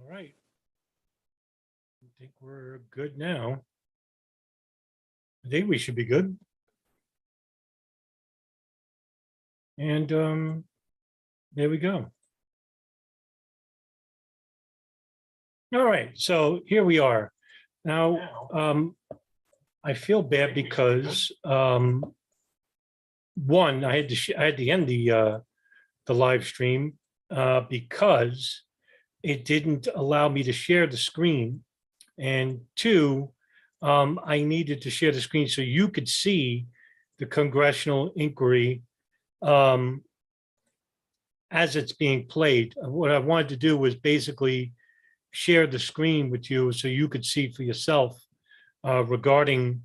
right. I think we're good now. I think we should be good. And there we go. All right, so here we are. Now, I feel bad because one, I had to end the live stream because it didn't allow me to share the screen, and two, I needed to share the screen so you could see the congressional inquiry as it's being played. What I wanted to do was basically share the screen with you so you could see for yourself regarding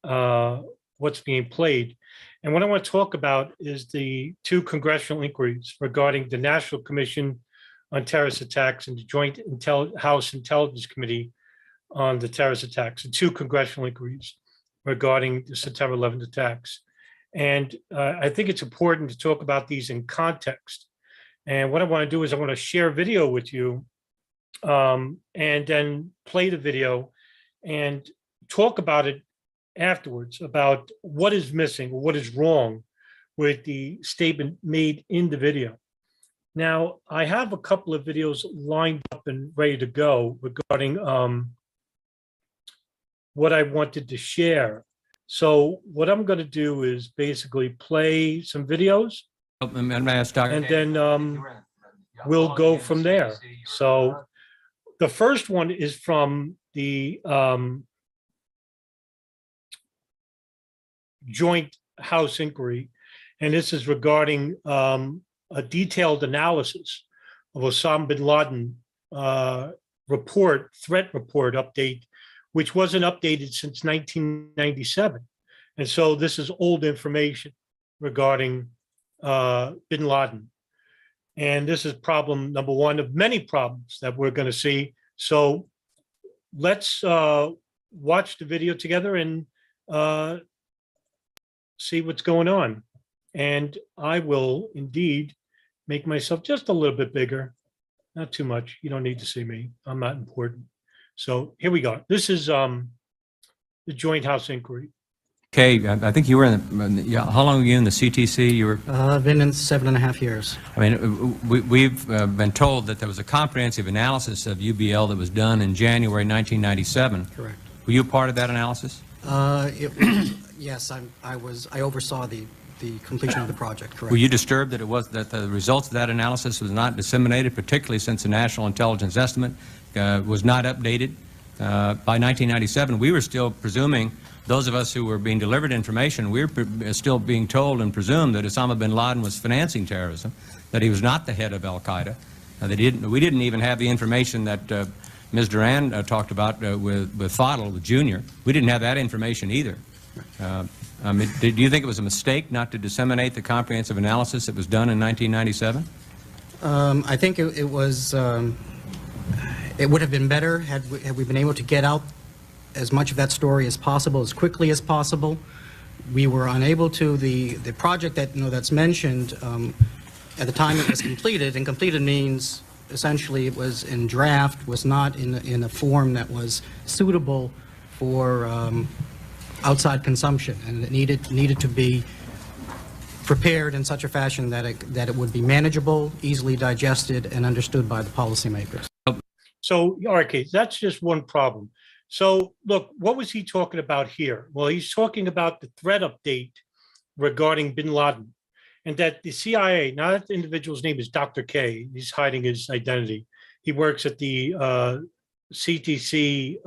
what's being played. And what I want to talk about is the two congressional inquiries regarding the National Commission on Terrorist Attacks and the Joint House Intelligence Committee on the terrorist attacks, the two congressional inquiries regarding the September 11th attacks. And I think it's important to talk about these in context. And what I want to do is I want to share a video with you and then play the video and talk about it afterwards, about what is missing or what is wrong with the statement made in the video. Now, I have a couple of videos lined up and ready to go regarding what I wanted to share. So what I'm going to do is basically play some videos, and then we'll go from there. So the first one is from the Joint House Inquiry, and this is regarding a detailed analysis of Osama bin Laden threat report update, which wasn't updated since 1997. And so this is old information regarding bin Laden. And this is problem number one of many problems that we're going to see. So let's watch the video together and see what's going on. And I will indeed make myself just a little bit bigger, not too much. You don't need to see me. I'm not important. So here we go. This is the Joint House Inquiry. Okay, I think you were how long were you in the CTC? You were. I've been in 7.5 years. I mean, we've been told that there was a comprehensive analysis of UBL that was done in January 1997. Correct. Were you part of that analysis? Yes, I oversaw the completion of the project. Correct. Were you disturbed that the results of that analysis was not disseminated, particularly since the National Intelligence Estimate was not updated? By 1997, we were still presuming, those of us who were being delivered information, we were still being told and presumed that Osama bin Laden was financing terrorism, that he was not the head of al-Qaeda. We didn't even have the information that Ms. Duran talked about with Fadl, with Junior. We didn't have that information either. I mean, do you think it was a mistake not to disseminate the comprehensive analysis that was done in 1997? I think it was. It would have been better had we been able to get out as much of that story as possible, as quickly as possible. We were unable to. The project that that's mentioned at the time it was completed, and completed means essentially it was in draft, was not in a form that was suitable for outside consumption, and it needed to be prepared in such a fashion that it would be manageable, easily digested, and understood by the policymakers. So, all right, Kate, that's just one problem. So, look, what was he talking about here? Well, he's talking about the threat update regarding bin Laden, and that the CIA, now that the individual's name is Dr. K, he's hiding his identity. He works at the CTC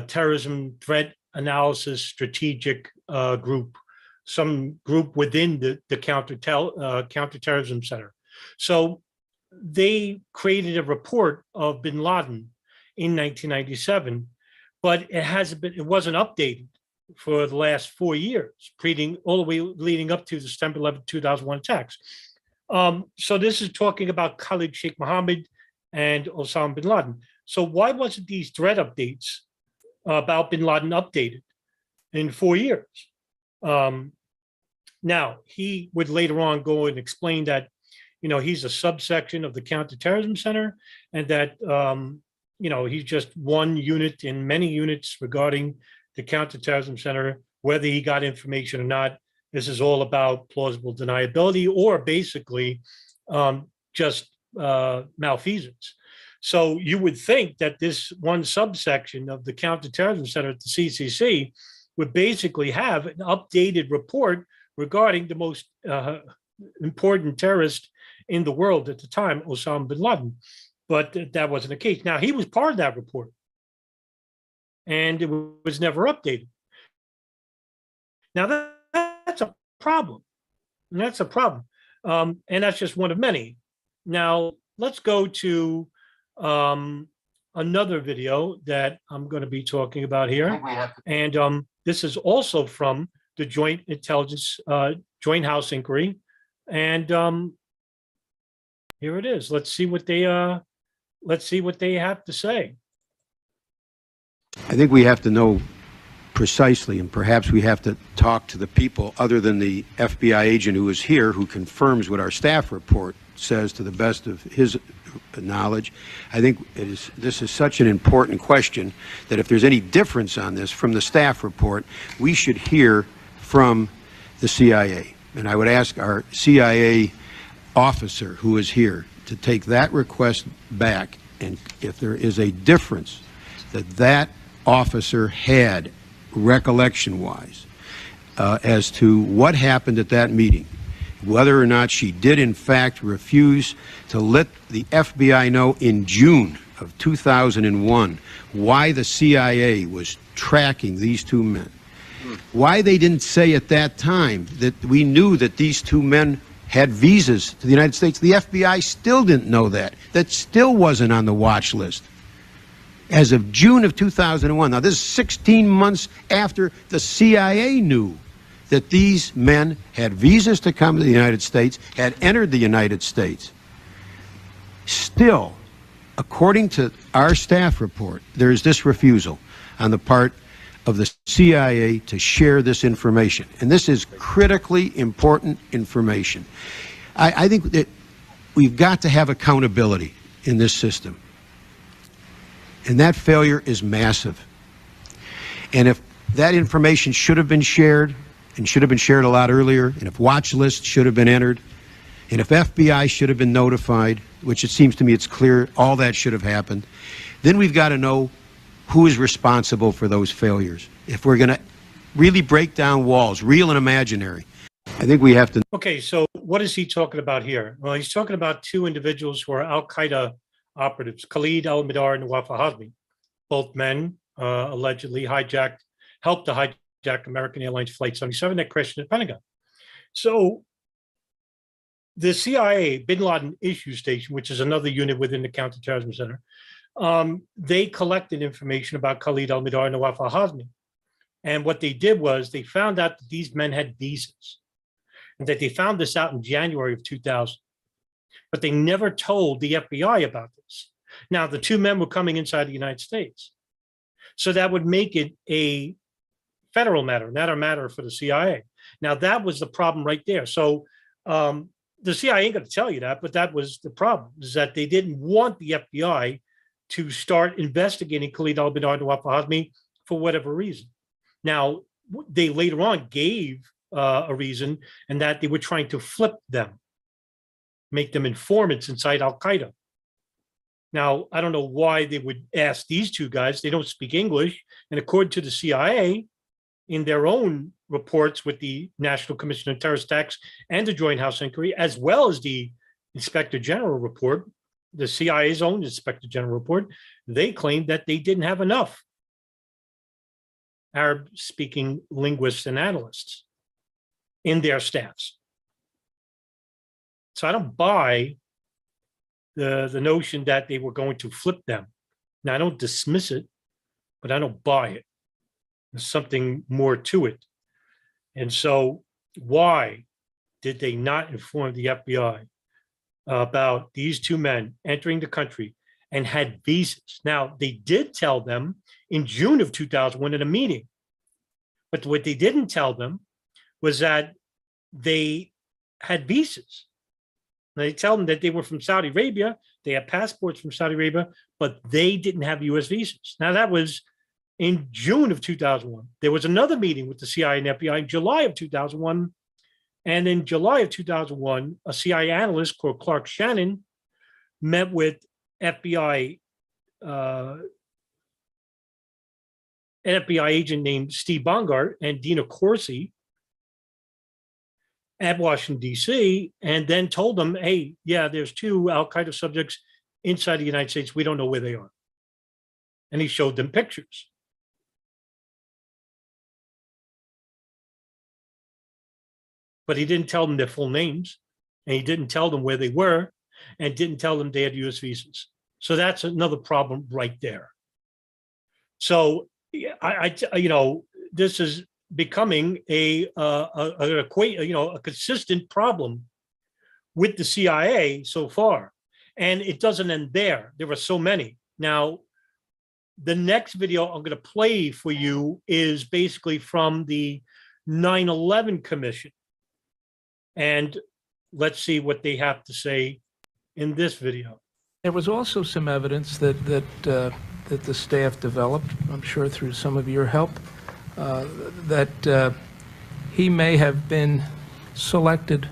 Terrorism Threat Analysis Strategic Group, some group within the Counterterrorism Center. So they created a report of bin Laden in 1997, but it wasn't updated for the last 4 years, all the way leading up to the September 11, 2001 attacks. So this is talking about Khalid Sheikh Mohammed and Osama bin Laden. So why wasn't these threat updates about bin Laden updated in 4 years? Now, he would later on go and explain that he's a subsection of the Counterterrorism Center, and that, he's just one unit in many units regarding the Counterterrorism Center, whether he got information or not. This is all about plausible deniability or basically just malfeasance. So you would think that this one subsection of the Counterterrorism Center at the CCC would basically have an updated report regarding the most important terrorist in the world at the time, Osama bin Laden. But that wasn't the case. Now, he was part of that report, and it was never updated. Now, that's a problem. And that's a problem. And that's just one of many. Now, let's go to another video that I'm going to be talking about here. And this is also from the Joint Intelligence, Joint House Inquiry. And here it is. Let's see what they have to say. I think we have to know precisely, and perhaps we have to talk to the people other than the FBI agent who is here, who confirms what our staff report says to the best of his knowledge. I think this is such an important question that if there's any difference on this from the staff report, we should hear from the CIA. And I would ask our CIA officer who is here to take that request back, and if there is a difference that officer had recollection-wise as to what happened at that meeting, whether or not she did in fact refuse to let the FBI know in June of 2001 why the CIA was tracking these two men, why they didn't say at that time that we knew that these two men had visas to the United States. The FBI still didn't know that. That still wasn't on the watch list as of June of 2001. Now, this is 16 months after the CIA knew that these men had visas to come to the United States, had entered the United States. Still, according to our staff report, there is this refusal on the part of the CIA to share this information. And this is critically important information. I think that we've got to have accountability in this system. And that failure is massive. And if that information should have been shared, and should have been shared a lot earlier, and if watch lists should have been entered, and if FBI should have been notified, which it seems to me it's clear all that should have happened, then we've got to know who is responsible for those failures. If we're going to really break down walls, real and imaginary, I think we have to. Okay, so what is he talking about here? Well, he's talking about two individuals who are al-Qaeda operatives, Khalid al-Mihdhar and Nawaf al-Hazmi. Both men allegedly helped to hijack American Airlines Flight 77 that crashed in the Pentagon. So the CIA, Bin Laden Issue Station, which is another unit within the Counterterrorism Center, they collected information about Khalid al-Mihdhar and Nawaf al-Hazmi. And what they did was they found out that these men had visas, and that they found this out in January of 2000. But they never told the FBI about this. Now, the two men were coming inside the United States. So that would make it a federal matter, not a matter for the CIA. Now, that was the problem right there. So the CIA ain't going to tell you that, but that was the problem, is that they didn't want the FBI to start investigating Khalid al-Mihdhar and Nawaf al-Hazmi for whatever reason. Now, they later on gave a reason, and that they were trying to flip them, make them informants inside al-Qaeda. Now, I don't know why they would ask these two guys. They don't speak English. And according to the CIA, in their own reports with the National Commission on Terrorist Attacks and the Joint House Inquiry, as well as the Inspector General report, the CIA's own Inspector General report, they claimed that they didn't have enough Arab-speaking linguists and analysts in their staffs. So I don't buy the notion that they were going to flip them. Now, I don't dismiss it, but I don't buy it. There's something more to it. And so why did they not inform the FBI about these two men entering the country and had visas? Now, they did tell them in June of 2001 in a meeting, but what they didn't tell them was that they had visas. They tell them that they were from Saudi Arabia. They had passports from Saudi Arabia, but they didn't have U.S. visas. Now, that was in June of 2001. There was another meeting with the CIA and FBI in July of 2001. And in July of 2001, a CIA analyst called Clark Shannon met with FBI, an FBI agent named Steve Bongart and Dina Corsi at Washington, D.C., and then told them, hey, yeah, there's 2 al-Qaeda subjects inside the United States. We don't know where they are. And he showed them pictures. But he didn't tell them their full names, and he didn't tell them where they were, and didn't tell them they had U.S. visas. So that's another problem right there. So this is becoming a consistent problem with the CIA so far, and it doesn't end there. There are so many. Now, the next video I'm going to play for you is basically from the 9/11 Commission, and let's see what they have to say in this video. There was also some evidence that the staff developed, I'm sure through some of your help, that he may have been selected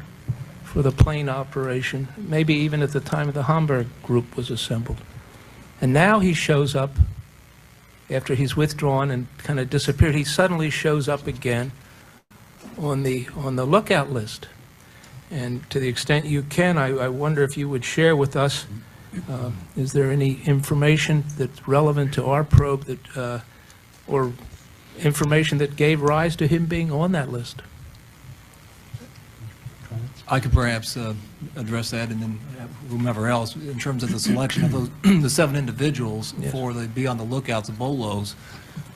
for the plane operation, maybe even at the time the Hamburg group was assembled. And now he shows up, after he's withdrawn and kind of disappeared, he suddenly shows up again on the lookout list. And to the extent you can, I wonder if you would share with us, is there any information that's relevant to our probe that, or information that gave rise to him being on that list? I could perhaps address that, and then whomever else, in terms of the selection of those, the 7 individuals Yes. for the be on the lookouts of BOLOs.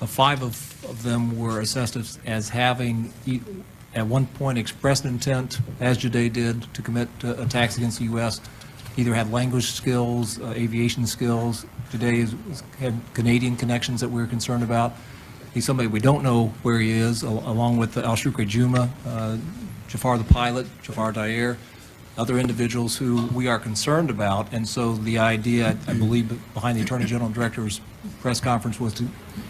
5 of them were assessed as having at one point expressed intent, as Jade did, to commit attacks against the U.S., either had language skills, aviation skills. Jade had Canadian connections that we're concerned about. He's somebody we don't know where he is, along with Al-Shukri Juma, Jafar the pilot, Jafar Dayer, other individuals who we are concerned about. And so the idea, I believe, behind the Attorney General and Director's press conference was to,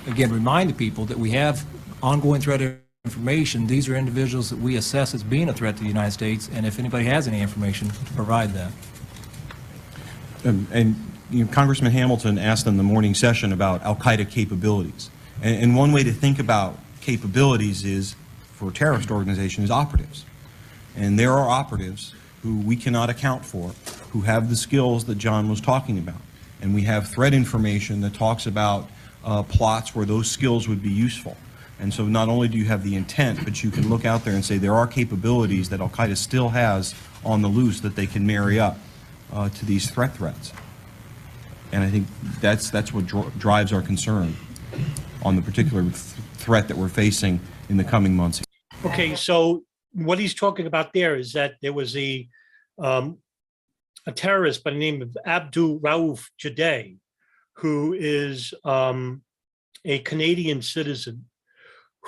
again, remind the people that we have ongoing threat information. These are individuals that we assess as being a threat to the United States, and if anybody has any information, to provide that. Congressman Hamilton asked in the morning session about al-Qaeda capabilities. And one way to think about capabilities is, for a terrorist organization, is operatives. And there are operatives who we cannot account for, who have the skills that John was talking about. And we have threat information that talks about plots where those skills would be useful. And so not only do you have the intent, but you can look out there and say there are capabilities that al-Qaeda still has on the loose that they can marry up to these threats. And I think that's what drives our concern on the particular threat that we're facing in the coming months. Okay, so what he's talking about there is that there was a terrorist by the name of Abdul Rauf Jadeh, who is a Canadian citizen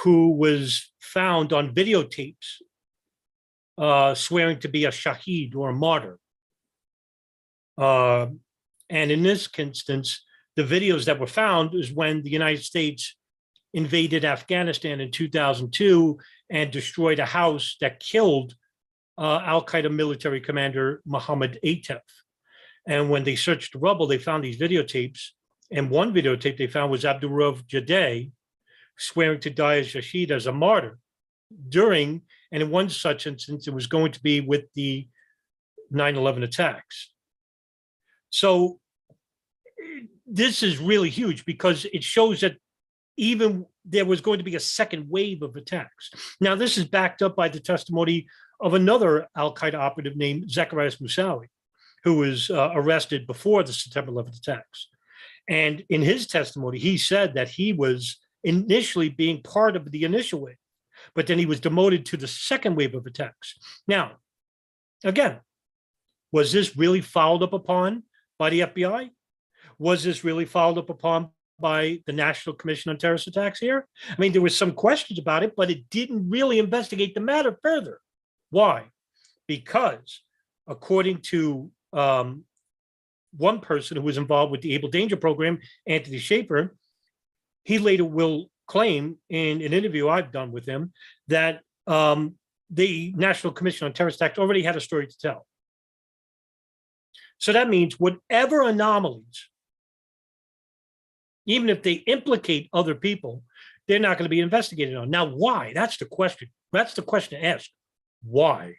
who was found on videotapes swearing to be a shaheed or a martyr. And in this instance, the videos that were found is when the United States invaded Afghanistan in 2002 and destroyed a house that killed al-Qaeda military commander Mohammed Atef. And when they searched the rubble, they found these videotapes. And one videotape they found was Abdul Rauf Jadeh swearing to die as Shaheed, as a martyr, during, and in one such instance, it was going to be with the 9/11 attacks. So this is really huge because it shows that even there was going to be a second wave of attacks. Now, this is backed up by the testimony of another al-Qaeda operative named Zacarias Moussaoui, who was arrested before the September 11th attacks. And in his testimony, he said that he was initially being part of the initial wave, but then he was demoted to the second wave of attacks. Now, again, was this really followed up upon by the FBI? Was this really followed up upon by the National Commission on Terrorist Attacks here? I mean, there was some questions about it, but it didn't really investigate the matter further. Why? Because according to one person who was involved with the Able Danger Program, Anthony Schaefer, he later will claim in an interview I've done with him that the National Commission on Terrorist Attacks already had a story to tell. So that means whatever anomalies, even if they implicate other people, they're not going to be investigated on. Now, why? That's the question. That's the question to ask. Why?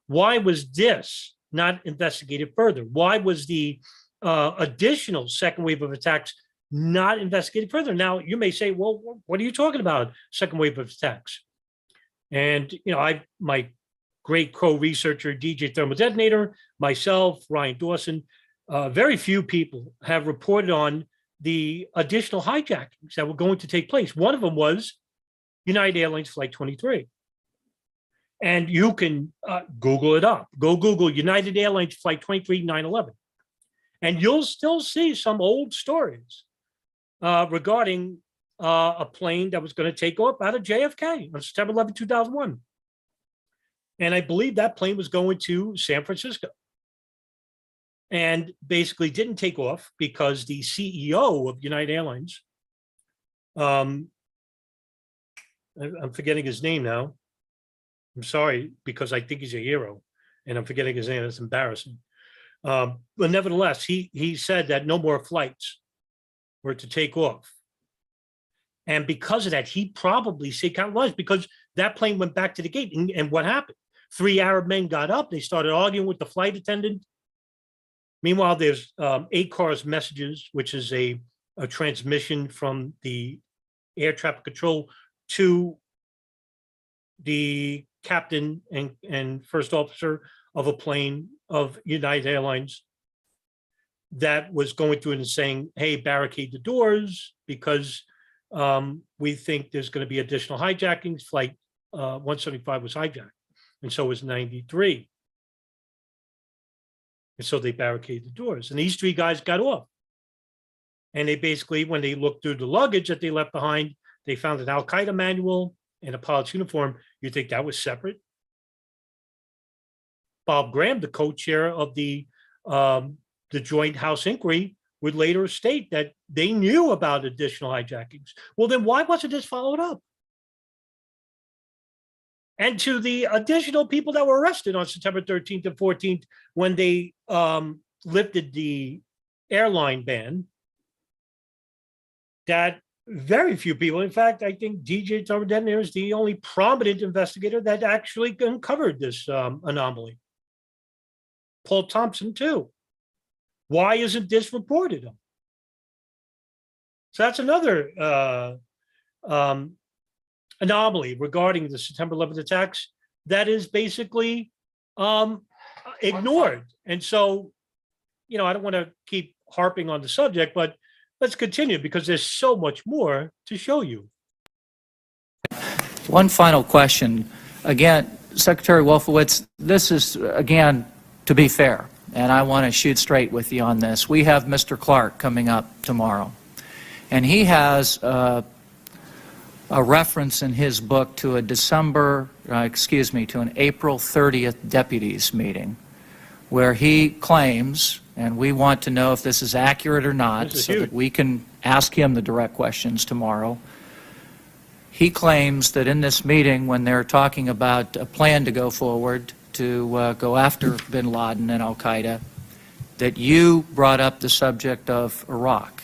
Why was this not investigated further? Why was the additional second wave of attacks not investigated further? Now, you may say, well, what are you talking about, second wave of attacks? And, my great co-researcher, DJ Thermal Detonator, myself, Ryan Dawson, very few people have reported on the additional hijackings that were going to take place. One of them was United Airlines Flight 23. And you can Google it up. Go Google United Airlines Flight 23 9/11. And you'll still see some old stories regarding a plane that was going to take off out of JFK on September 11, 2001. And I believe that plane was going to San Francisco. And basically didn't take off because the CEO of United Airlines, I'm forgetting his name now. I'm sorry, because I think he's a hero, and I'm forgetting his name. It's embarrassing. But nevertheless, he said that no more flights were to take off. And because of that, he probably said count was because that plane went back to the gate. And what happened? 3 Arab men got up. They started arguing with the flight attendant. Meanwhile, there's ACARS messages, which is a transmission from the air traffic control to the captain and first officer of a plane of United Airlines that was going through and saying, hey, barricade the doors because we think there's going to be additional hijackings. Flight 175 was hijacked, and so was 93. And so they barricaded the doors. And these three guys got off. And they basically, when they looked through the luggage that they left behind, they found an Al-Qaeda manual and a pilot's uniform. You think that was separate? Bob Graham, the co-chair of the Joint House Inquiry, would later state that they knew about additional hijackings. Well, then why wasn't this followed up? And to the additional people that were arrested on September 13th and 14th when they lifted the airline ban, that very few people, in fact, I think DJ Thermal Detonator is the only prominent investigator that actually uncovered this anomaly. Paul Thompson, too. Why isn't this reported on? So that's another anomaly regarding the September 11th attacks that is basically ignored. And so, I don't want to keep harping on the subject, but let's continue because there's so much more to show you. One final question. Again, Secretary Wolfowitz, this is, again, to be fair, and I want to shoot straight with you on this. We have Mr. Clark coming up tomorrow, and he has a reference in his book to a to an April 30th deputies meeting where he claims, and we want to know if this is accurate or not so that we can ask him the direct questions tomorrow. He claims that in this meeting, when they're talking about a plan to go forward to go after bin Laden and al-Qaeda, that you brought up the subject of Iraq,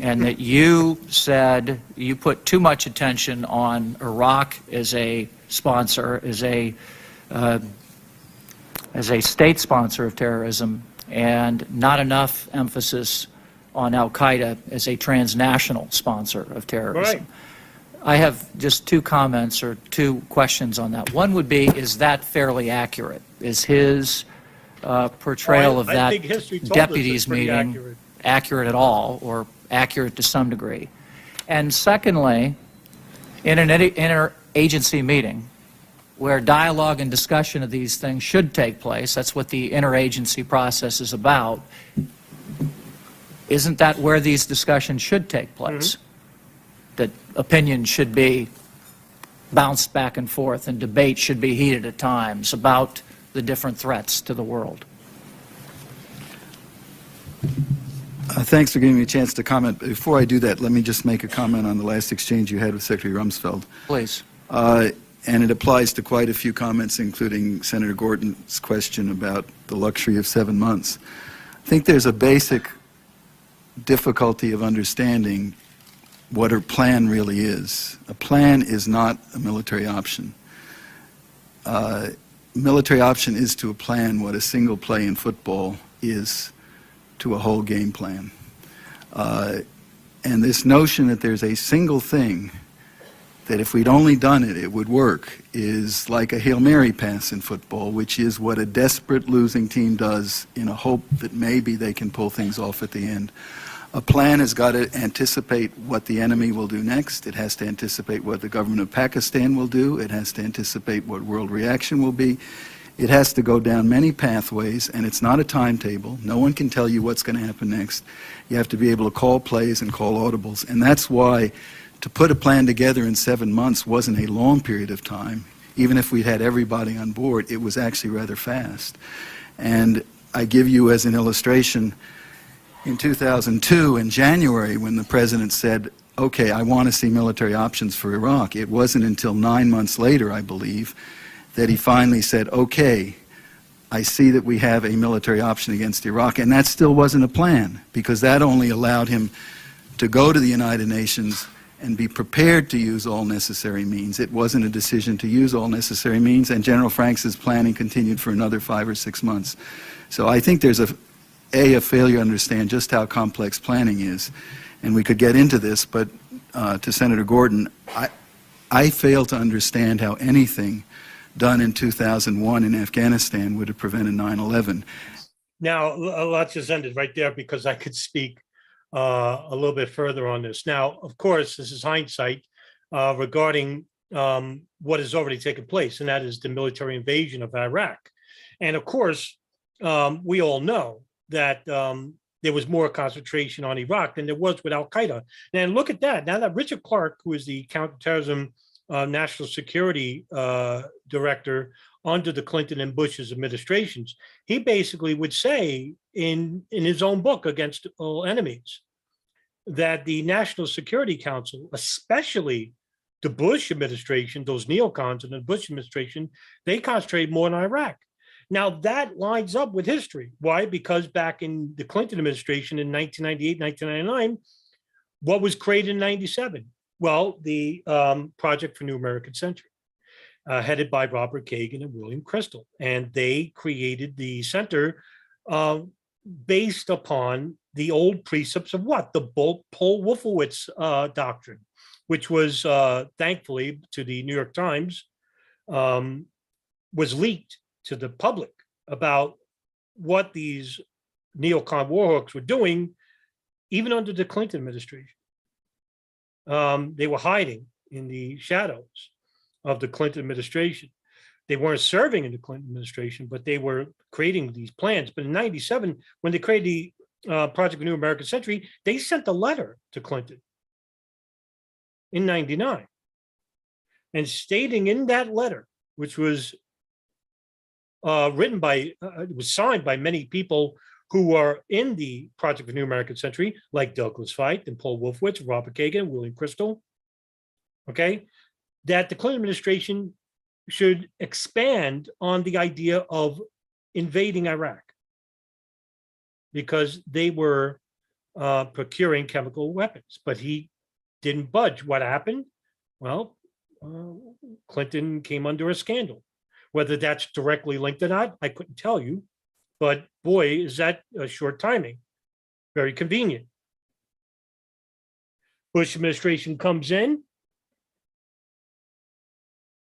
and that you said you put too much attention on Iraq as a sponsor, as a state sponsor of terrorism, and not enough emphasis on al-Qaeda as a transnational sponsor of terrorism. Right. I have just two comments or two questions on that. One would be, is that fairly accurate? Is his portrayal of that deputies meeting accurate at all, or accurate to some degree? And secondly, in an interagency meeting where dialogue and discussion of these things should take place, that's what the interagency process is about, isn't that where these discussions should take place? That opinions should be bounced back and forth and debate should be heated at times about the different threats to the world. Thanks for giving me a chance to comment. Before I do that, let me just make a comment on the last exchange you had with Secretary Rumsfeld. Please. And it applies to quite a few comments, including Senator Gordon's question about the luxury of 7 months. I think there's a basic difficulty of understanding what a plan really is. A plan is not a military option. Military option is to a plan what a single play in football is to a whole game plan. And this notion that there's a single thing that if we'd only done it, it would work, is like a Hail Mary pass in football, which is what a desperate losing team does in a hope that maybe they can pull things off at the end. A plan has got to anticipate what the enemy will do next. It has to anticipate what the government of Pakistan will do. It has to anticipate what world reaction will be. It has to go down many pathways, and it's not a timetable. No one can tell you what's going to happen next. You have to be able to call plays and call audibles, and that's why to put a plan together in 7 months wasn't a long period of time. Even if we'd had everybody on board, it was actually rather fast. And I give you as an illustration, in 2002, in January, when the president said, okay, I want to see military options for Iraq, it wasn't until 9 months later, I believe, that he finally said, okay, I see that we have a military option against Iraq. And that still wasn't a plan, because that only allowed him to go to the United Nations and be prepared to use all necessary means. It wasn't a decision to use all necessary means, and General Franks' planning continued for another 5 or 6 months. So I think there's a failure to understand just how complex planning is. And we could get into this, but to Senator Gordon, I fail to understand how anything done in 2001 in Afghanistan would have prevented 9/11. Now, let's just end it right there because I could speak a little bit further on this. Now, of course, this is hindsight regarding what has already taken place, and that is the military invasion of Iraq. And of course, we all know that there was more concentration on Iraq than there was with Al-Qaeda. And look at that. Now that Richard Clark, who is the counterterrorism national security director under the Clinton and Bush's administrations, he basically would say in his own book, Against All Enemies, that the National Security Council, especially the Bush administration, those neocons in the Bush administration, they concentrated more on Iraq. Now that lines up with history. Why? Because back in the Clinton administration in 1998, 1999, what was created in 97? Well, the Project for New American Century, headed by Robert Kagan and William Kristol. And they created the center based upon the old precepts of what? The Paul Wolfowitz doctrine, which was, thankfully, to the New York Times, was leaked to the public about what these neocon warhawks were doing, even under the Clinton administration. They were hiding in the shadows of the Clinton administration. They weren't serving in the Clinton administration, but they were creating these plans. But in 97, when they created the Project for New American Century, they sent a letter to Clinton in 99 and stating in that letter, which was written by, it was signed by many people who are in the Project for New American Century, like Douglas Feith and Paul Wolfowitz, Robert Kagan, William Kristol, okay, that the Clinton administration should expand on the idea of invading Iraq because they were procuring chemical weapons, but he didn't budge. What happened? Well, Clinton came under a scandal. Whether that's directly linked or not, I couldn't tell you. But boy, is that a short timing. Very convenient. Bush administration comes in.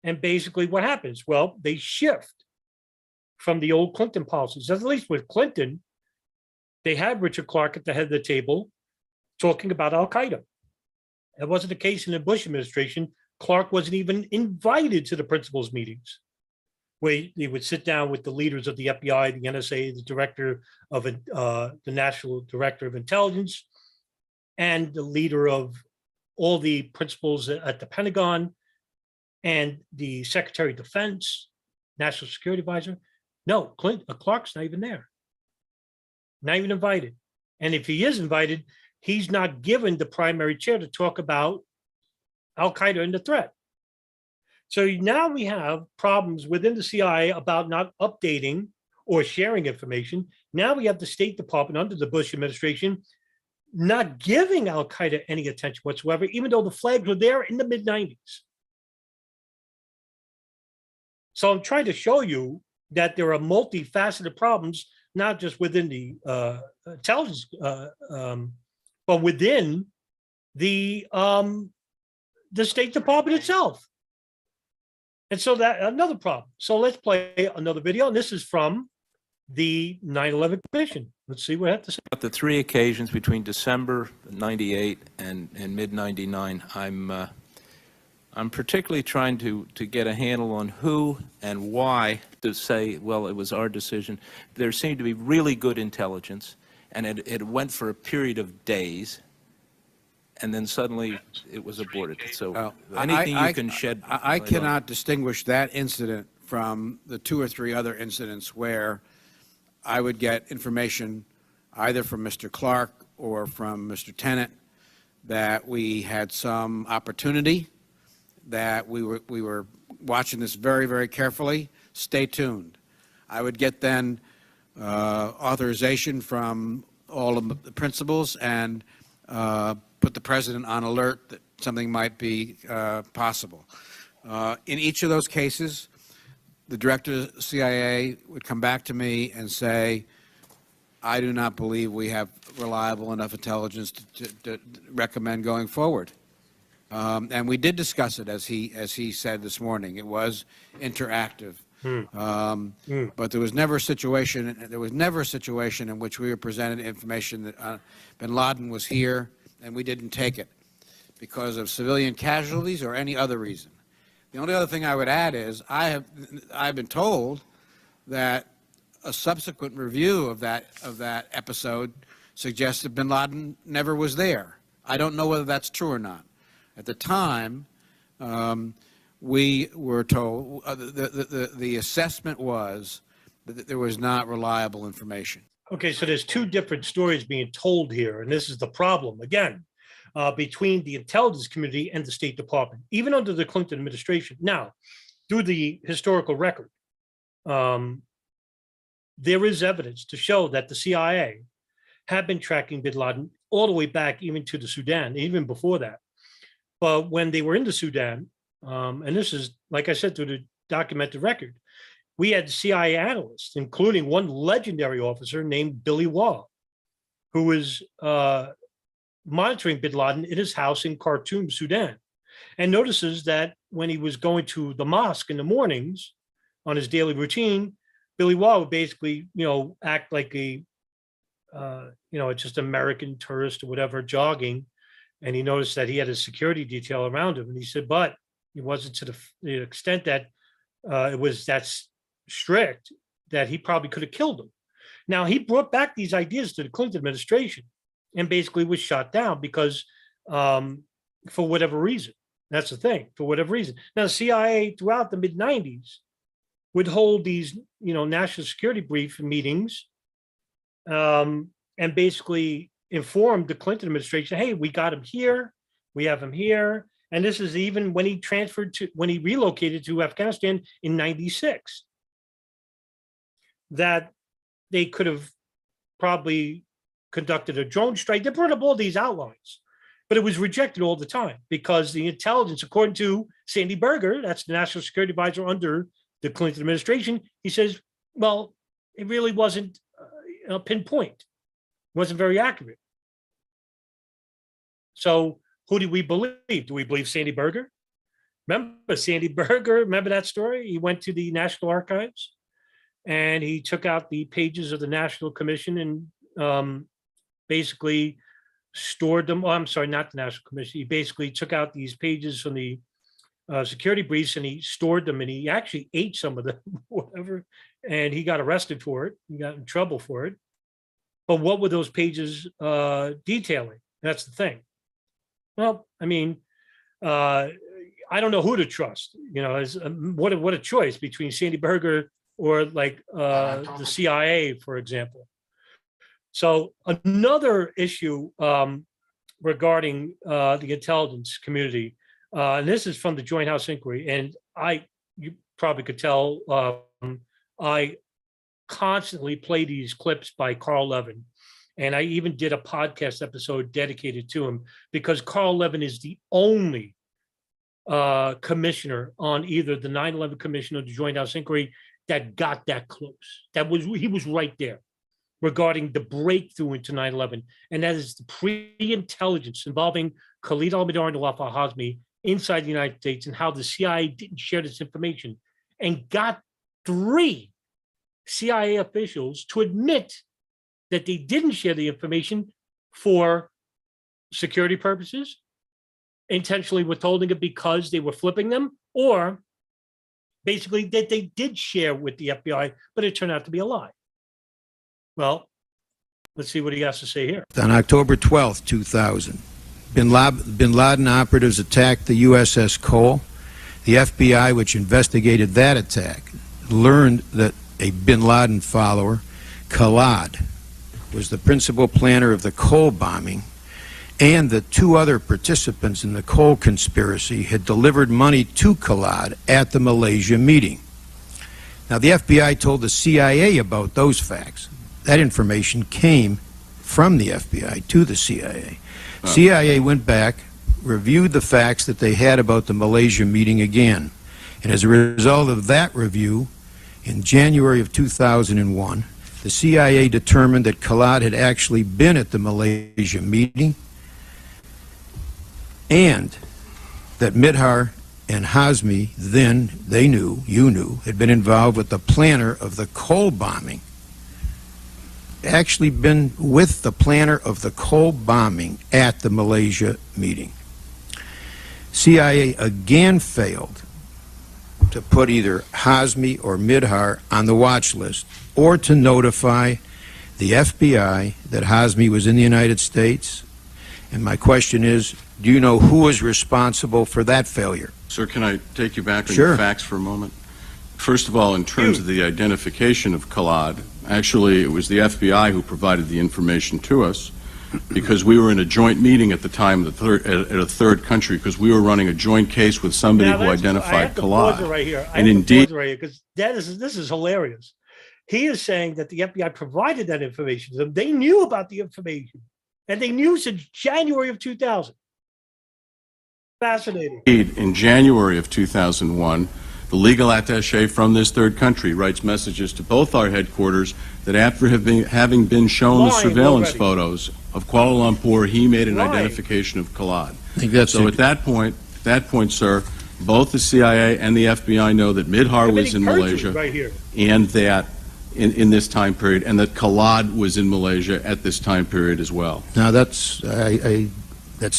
And basically what happens? Well, they shift from the old Clinton policies. At least with Clinton, they had Richard Clark at the head of the table talking about Al-Qaeda. That wasn't the case in the Bush administration. Clark wasn't even invited to the principals meetings, where he would sit down with the leaders of the FBI, the NSA, the director of the National Director of Intelligence, and the leader of all the principals at the Pentagon, and the Secretary of Defense, National Security Advisor. No, Clark's not even there. Not even invited. And if he is invited, he's not given the primary chair to talk about Al-Qaeda and the threat. So now we have problems within the CIA about not updating or sharing information. Now we have the State Department under the Bush administration not giving Al-Qaeda any attention whatsoever, even though the flags were there in the mid-90s. So I'm trying to show you that there are multifaceted problems, not just within the intelligence, but within the State Department itself. And so that another problem. So let's play another video. And this is from the 9/11 Commission. Let's see what I have to say. About the three occasions between December '98 and mid '99, I'm particularly trying to get a handle on who and why to say, well, it was our decision. There seemed to be really good intelligence, and it went for a period of days, and then suddenly it was aborted. So anything you can shed I light on? cannot distinguish that incident from the 2 or 3 other incidents where I would get information either from Mr. Clark or from Mr. Tennant that we had some opportunity, that we were watching this very, very carefully. Stay tuned. I would get then authorization from all of the principals and put the president on alert that something might be possible. In each of those cases, the director of the CIA would come back to me and say, I do not believe we have reliable enough intelligence to recommend going forward. And we did discuss it, as he said this morning. It was interactive. But there was never a situation in which we were presented information that bin Laden was here and we didn't take it because of civilian casualties or any other reason. The only other thing I would add is I've been told that a subsequent review of that episode suggests that bin Laden never was there. I don't know whether that's true or not. At the time, we were told the assessment was that there was not reliable information. Okay, so there's two different stories being told here, and this is the problem, again, between the intelligence community and the State Department, even under the Clinton administration. Now, through the historical record, there is evidence to show that the CIA had been tracking bin Laden all the way back even to the Sudan, even before that. But when they were in the Sudan, and this is, like I said, through the documented record, we had CIA analysts, including one legendary officer named Billy Waugh, who was monitoring bin Laden in his house in Khartoum, Sudan, and notices that when he was going to the mosque in the mornings on his daily routine, Billy Waugh would basically, act like a, just American tourist or whatever, jogging. And he noticed that he had a security detail around him. And he said, but it wasn't to the extent that it was that strict that he probably could have killed him. Now, he brought back these ideas to the Clinton administration and basically was shot down because for whatever reason. That's the thing, for whatever reason. Now, the CIA throughout the mid-90s would hold these, national security brief meetings and basically informed the Clinton administration, hey, we got him here, we have him here. And this is even when he relocated to Afghanistan in '96, that they could have probably conducted a drone strike. They brought up all these outlines, but it was rejected all the time because the intelligence, according to Sandy Berger, that's the national security advisor under the Clinton administration, he says, well, it really wasn't a pinpoint, wasn't very accurate. So who do we believe? Do we believe Sandy Berger? Remember Sandy Berger? Remember that story? He went to the National Archives and he took out the pages of the National Commission and basically stored them. Oh, I'm sorry, not the National Commission. He basically took out these pages from the security briefs and he stored them and he actually ate some of them, whatever, and he got arrested for it. He got in trouble for it. But what were those pages detailing? That's the thing. Well, I mean, I don't know who to trust. What a choice between Sandy Berger or like the CIA, for example. So another issue regarding the intelligence community, and this is from the Joint House Inquiry, and you probably could tell, I constantly play these clips by Carl Levin. And I even did a podcast episode dedicated to him because Carl Levin is the only commissioner on either the 9/11 Commission or the Joint House Inquiry that got that close. He was right there regarding the breakthrough into 9/11. And that is the pre-intelligence involving Khalid al-Mihdhar and Nawaf al-Hazmi inside the United States, and how the CIA didn't share this information and got 3 CIA officials to admit that they didn't share the information for security purposes, intentionally withholding it because they were flipping them, or basically that they did share with the FBI, but it turned out to be a lie. Well, let's see what he has to say here. On October 12th, 2000, bin Laden operatives attacked the USS Cole. The FBI, which investigated that attack, learned that a bin Laden follower, Khalid, was the principal planner of the Cole bombing, and the 2 other participants in the Cole conspiracy had delivered money to Khalid at the Malaysia meeting. Now, the FBI told the CIA about those facts. That information came from the FBI to the CIA. CIA went back, reviewed the facts that they had about the Malaysia meeting again. And as a result of that review, in January of 2001, the CIA determined that Khalid had actually been at the Malaysia meeting, and that Mihdhar and Hazmi, then they knew, you knew, had been involved with the planner of the Cole bombing. Actually been with the planner of the Cole bombing at the Malaysia meeting. CIA again failed to put either Hazmi or Mihdhar on the watch list, or to notify the FBI that Hazmi was in the United States. And my question is, do you know who was responsible for that failure? Sir, can I take you back on Sure. the facts for a moment? First of all, in terms of the identification of Khalid, actually it was the FBI who provided the information to us, because we were in a joint meeting at the time at a third country, because we were running a joint case with somebody who identified Khalid. Right here. And indeed, because this is hilarious. He is saying that the FBI provided that information to them. They knew about the information, and they knew since January of 2000. Fascinating. in January of 2001, the legal attaché from this third country writes messages to both our headquarters that after having been shown the Lying surveillance already. photos of Kuala Lumpur, he made an Lying. identification of Khalid. I think that's So at that point, sir, both the CIA and the FBI know that Mihdhar was in Committing perjury Malaysia, right here. and that in this time period, and that Khalid was in Malaysia at this time period as well. Now, that's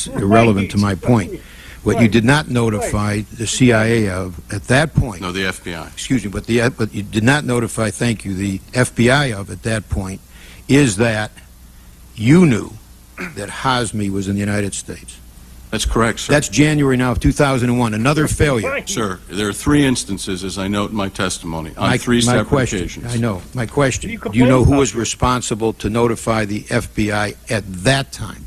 irrelevant to my point. What you did not notify the CIA of at that point, No, the FBI. excuse me, but you did not notify, thank you, the FBI of at that point, is that you knew that Hazmi was in the United States. That's correct, sir. That's January now of 2001, another failure. Right. Sir, there are 3 instances, as I note in my testimony, on My- 3 my separate question, occasions. I know. My question, You do you know complained who about was it. responsible to notify the FBI at that time?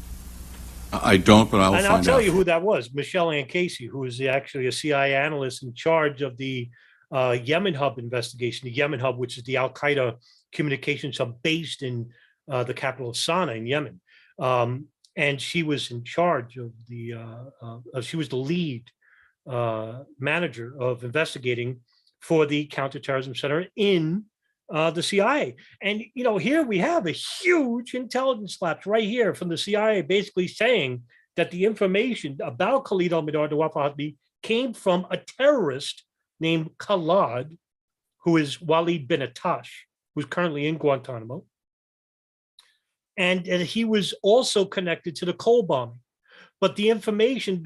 I don't, but I will And find I'll tell out. you who that was, Michelle Ann Casey, who is actually a CIA analyst in charge of the Yemen Hub investigation, the Yemen Hub, which is the Al-Qaeda communications hub based in the capital of Sana'a in Yemen. And she was in charge of she was the lead manager of investigating for the Counterterrorism Center in the CIA. And, here we have a huge intelligence lapse right here from the CIA, basically saying that the information about Khalid al-Mihdhar, Nawaf al-Hazmi, came from a terrorist named Khalid, who is Walid bin Attash, who's currently in Guantanamo. And he was also connected to the Cole bombing. But the information,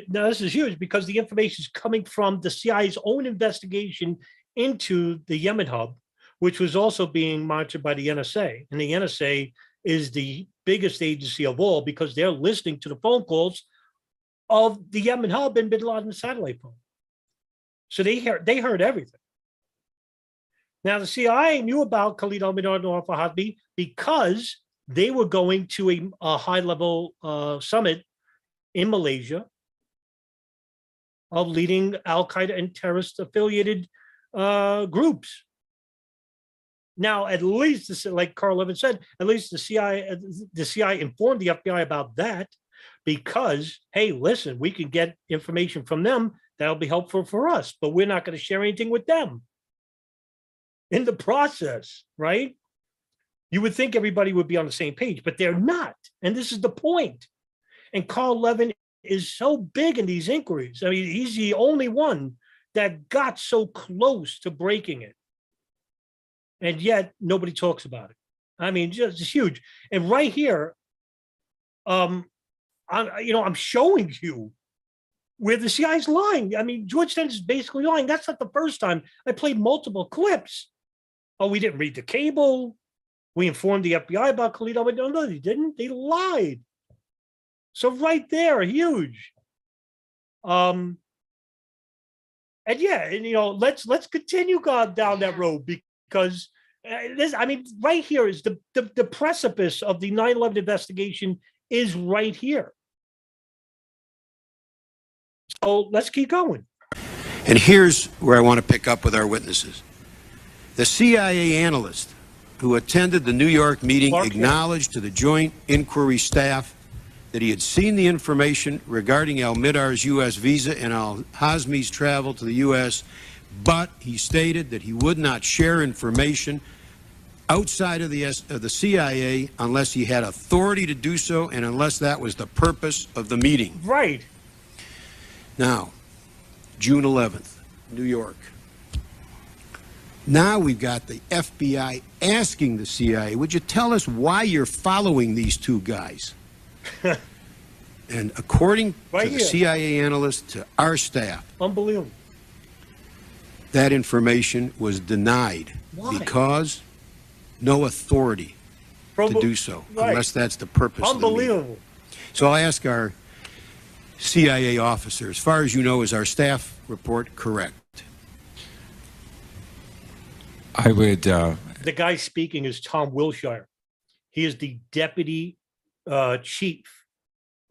now this is huge because the information is coming from the CIA's own investigation into the Yemen Hub, which was also being monitored by the NSA. And the NSA is the biggest agency of all because they're listening to the phone calls of the Yemen Hub and bin Laden's satellite phone. So they heard everything. Now, the CIA knew about Khalid al-Mihdhar and Nawaf al-Hazmi because they were going to a high-level summit in Malaysia of leading al-Qaeda and terrorist-affiliated groups. Now, at least, like Carl Levin said, at least the CIA informed the FBI about that because, hey, listen, we can get information from them that'll be helpful for us, but we're not going to share anything with them in the process, right? You would think everybody would be on the same page, but they're not. And this is the point. And Carl Levin is so big in these inquiries. I mean, he's the only one that got so close to breaking it. And yet nobody talks about it. I mean, just it's huge. And right here, I'm showing you where the CIA's lying. I mean, George Tenet is basically lying. That's not the first time. I played multiple clips. Oh, we didn't read the cable. We informed the FBI about Khalid al-Mihdhar. No, they didn't. They lied. So right there, huge. And yeah, and let's continue down that road because this, I mean, right here is the precipice of the 9/11 investigation is right here. So let's keep going. And here's where I want to pick up with our witnesses. The CIA analyst who attended the New York meeting acknowledged to the Joint Inquiry staff that he had seen the information regarding al-Mihdhar's U.S. visa and al-Hazmi's travel to the U.S., but he stated that he would not share information outside of the CIA unless he had authority to do so and unless that was the purpose of the meeting. Right. Now, June 11th, New York. Now we've got the FBI asking the CIA, would you tell us why you're following these two guys? And according to the CIA analyst, to our staff, unbelievable, that information was denied. Why? Because no authority to do so, unless that's the purpose of the meeting. Unbelievable. So I'll ask our CIA officer, as far as you know, is our staff report correct? I would... The guy speaking is Tom Wilshire. He is the deputy chief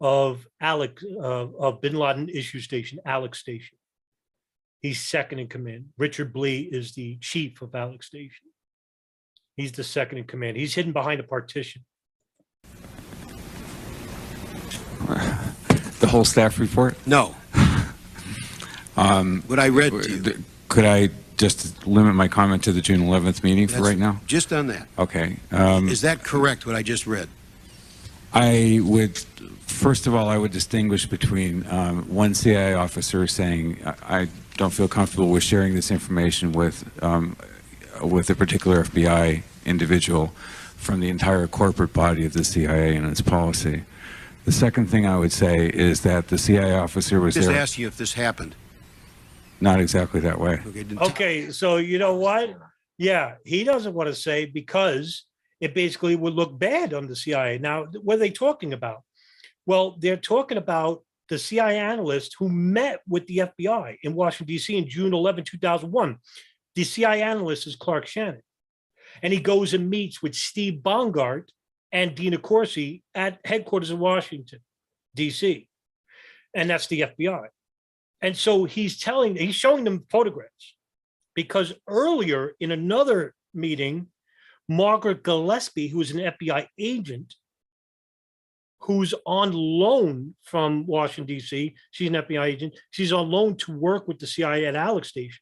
of Bin Laden Issue Station, Alex Station. He's second in command. Richard Blee is the chief of Alex Station. He's the second in command. He's hidden behind a partition. The whole staff report? No. What I read to you. Could I just limit my comment to the June 11th meeting for right now? Just on that. Okay. Is that correct, what I just read? I would, first of all, I would distinguish between one CIA officer saying, I don't feel comfortable with sharing this information with a particular FBI individual from the entire corporate body of the CIA and its policy. The second thing I would say is that the CIA officer was there. Just ask you if this happened. Not exactly that way. Okay, so you know what? Yeah, he doesn't want to say because it basically would look bad on the CIA. Now, what are they talking about? Well, they're talking about the CIA analyst who met with the FBI in Washington, D.C. in June 11, 2001. The CIA analyst is Clark Shannon. And he goes and meets with Steve Bongart and Dina Corsi at headquarters in Washington, D.C. And that's the FBI. And so he's showing them photographs because earlier in another meeting, Margaret Gillespie, who's an FBI agent, who's on loan from Washington, D.C., she's an FBI agent, she's on loan to work with the CIA at Alex Station.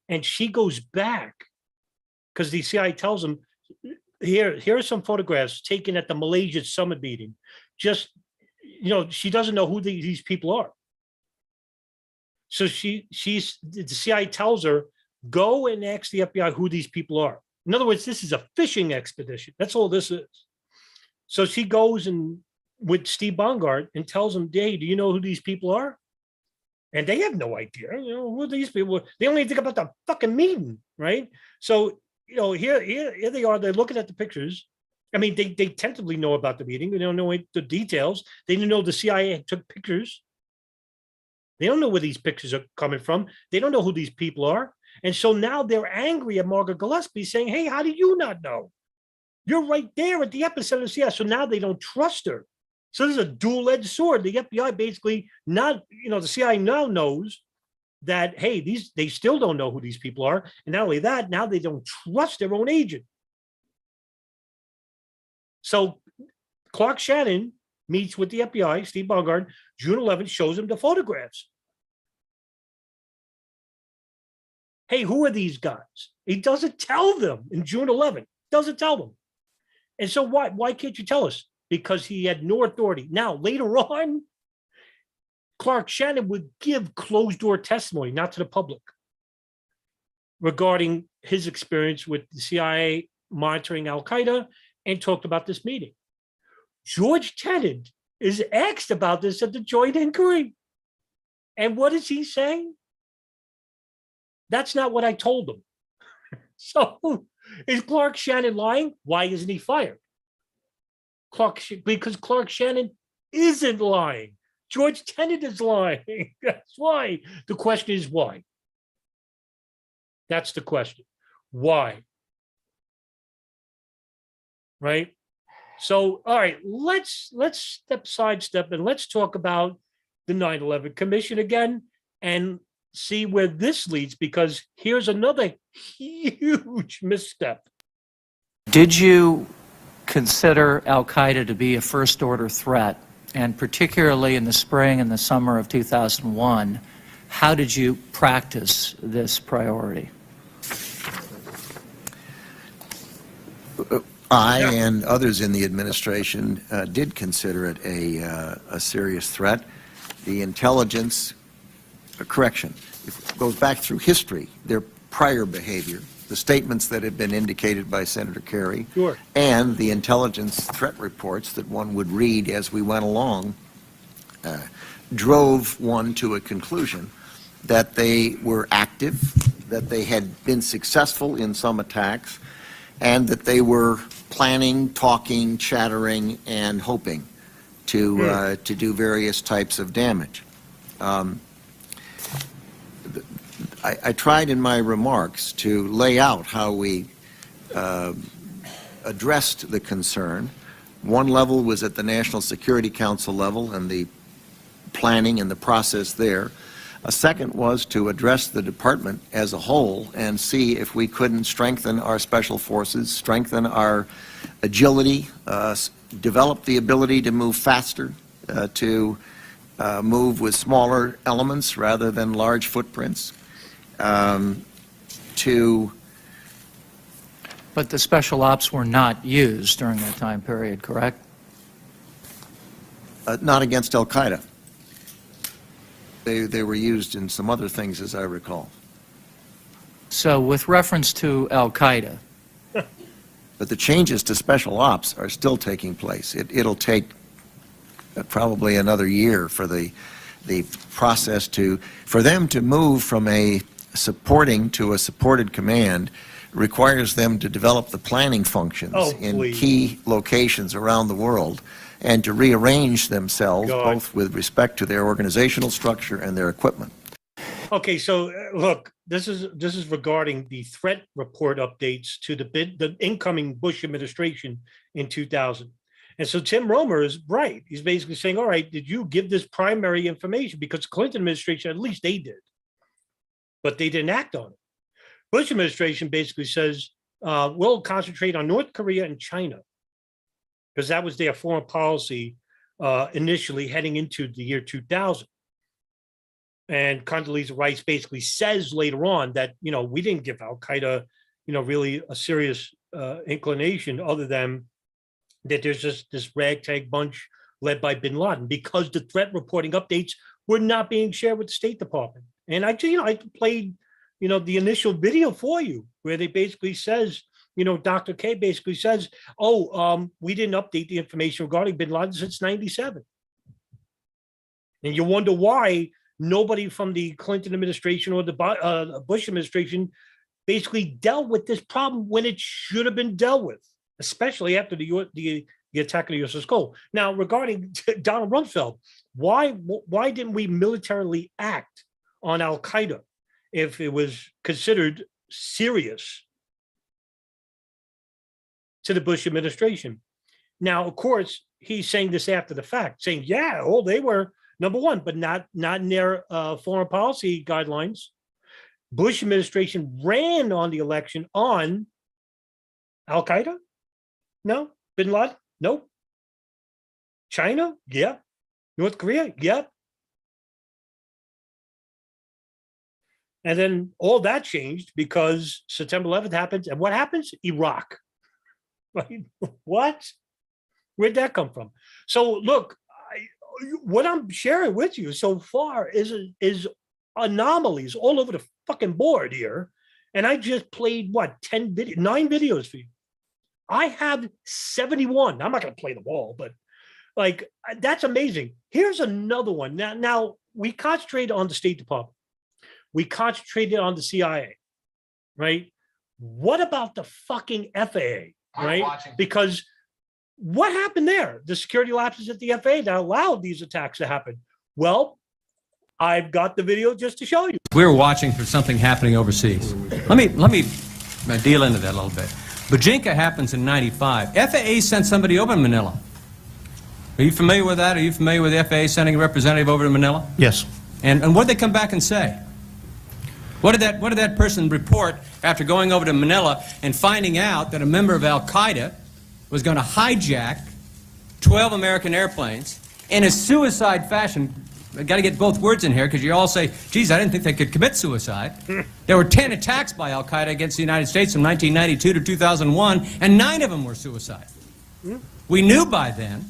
And she goes back because the CIA tells them, here are some photographs taken at the Malaysia summit meeting. Just, she doesn't know who these people are. So the CIA tells her, go and ask the FBI who these people are. In other words, this is a fishing expedition. That's all this is. So she goes with Steve Bongart and tells him, hey, do you know who these people are? And they have no idea. Who are these people? They only think about the fucking meeting, right? So, here they are. They're looking at the pictures. I mean, they tentatively know about the meeting. They don't know the details. They didn't know the CIA took pictures. They don't know where these pictures are coming from. They don't know who these people are. And so now they're angry at Margaret Gillespie saying, hey, how did you not know? You're right there at the epicenter of the CIA. So now they don't trust her. So there's a dual-edged sword. The FBI basically the CIA now knows that, hey, they still don't know who these people are. And not only that, now they don't trust their own agent. So Clark Shannon meets with the FBI, Steve Bongard, June 11th, shows him the photographs. Hey, who are these guys? He doesn't tell them in June 11th. Doesn't tell them. And so why can't you tell us? Because he had no authority. Now, later on, Clark Shannon would give closed-door testimony, not to the public, regarding his experience with the CIA monitoring al-Qaeda, and talked about this meeting. George Tenet is asked about this at the joint inquiry. And what is he saying? That's not what I told him. So is Clark Shannon lying? Why isn't he fired? Because Clark Shannon isn't lying. George Tenet is lying. That's why. The question is why? That's the question. Why? Right? So, all right, let's sidestep and let's talk about the 9/11 Commission again and see where this leads, because here's another huge misstep. Did you consider al-Qaeda to be a first-order threat? And particularly in the spring and the summer of 2001, how did you practice this priority? I and others in the administration did consider it a serious threat. The intelligence, correction, it goes back through history, their prior behavior, the statements that had been indicated by Senator Kerry, Sure. and the intelligence threat reports that one would read as we went along, drove one to a conclusion that they were active, that they had been successful in some attacks, and that they were planning, talking, chattering, and hoping to do various types of damage. I tried in my remarks to lay out how we addressed the concern. One level was at the National Security Council level and the planning and the process there. A second was to address the department as a whole and see if we couldn't strengthen our special forces, strengthen our agility, develop the ability to move faster, to move with smaller elements rather than large footprints, But the special ops were not used during that time period, correct? not against al-Qaeda. They were used in some other things, as I recall. So with reference to al-Qaeda, But the changes to special ops are still taking place. It'll take probably another year for the process for them to move from a supporting to a supported command requires them to develop the planning functions in key locations around the world and to rearrange themselves both with respect to their organizational structure and their equipment. Okay, so look, this is regarding the threat report updates to the incoming Bush administration in 2000. And so Tim Romer is right. He's basically saying, all right, did you give this primary information? Because the Clinton administration, at least they did, but they didn't act on it. Bush administration basically says, we'll concentrate on North Korea and China, because that was their foreign policy initially heading into the year 2000. And Condoleezza Rice basically says later on that, we didn't give al-Qaeda, really a serious inclination other than that there's just this ragtag bunch led by bin Laden, because the threat reporting updates were not being shared with the State Department. And I played, the initial video for you where they basically says, Dr. K basically says, we didn't update the information regarding bin Laden since 97. And you wonder why nobody from the Clinton administration or the Bush administration basically dealt with this problem when it should have been dealt with, especially after the attack on the USS Cole. Now, regarding Donald Rumsfeld, why didn't we militarily act on al-Qaeda if it was considered serious to the Bush administration. Now, of course, he's saying this after the fact, saying, yeah, oh, they were number one, but not in their foreign policy guidelines. Bush administration ran on the election on Al-Qaeda? No. Bin Laden? Nope. China? Yeah. North Korea? Yep. And then all that changed because September 11th happens. And what happens? Iraq. Right? What? Where'd that come from? So look, what I'm sharing with you so far is anomalies all over the fucking board here. And I just played what, 9 videos for you. I have 71. I'm not going to play them all, but like, that's amazing. Here's another one. Now we concentrated on the State Department. We concentrated on the CIA, right? What about the fucking FAA, right? Because what happened there? The security lapses at the FAA that allowed these attacks to happen. Well, I've got the video just to show you. We're watching for something happening overseas. Let me deal into that a little bit. Bajinka happens in 95. FAA sent somebody over to Manila. Are you familiar with that? Are you familiar with the FAA sending a representative over to Manila? Yes. And what did they come back and say? What did that person report after going over to Manila and finding out that a member of Al-Qaeda was going to hijack 12 American airplanes in a suicide fashion? I've got to get both words in here because you all say, geez, I didn't think they could commit suicide. There were 10 attacks by Al-Qaeda against the United States from 1992 to 2001, and 9 of them were suicide. We knew by then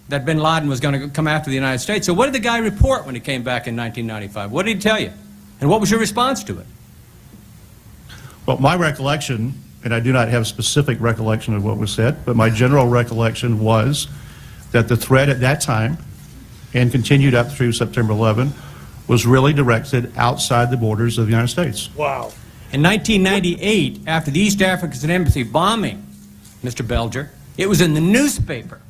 that bin Laden was going to come after the United States. So what did the guy report when he came back in 1995? What did he tell you? And what was your response to it? Well, my recollection, and I do not have specific recollection of what was said, but my general recollection was that the threat at that time and continued up through September 11 was really directed outside the borders of the United States. Wow. In 1998, after the East African Embassy bombing, Mr. Belger, it was in the newspaper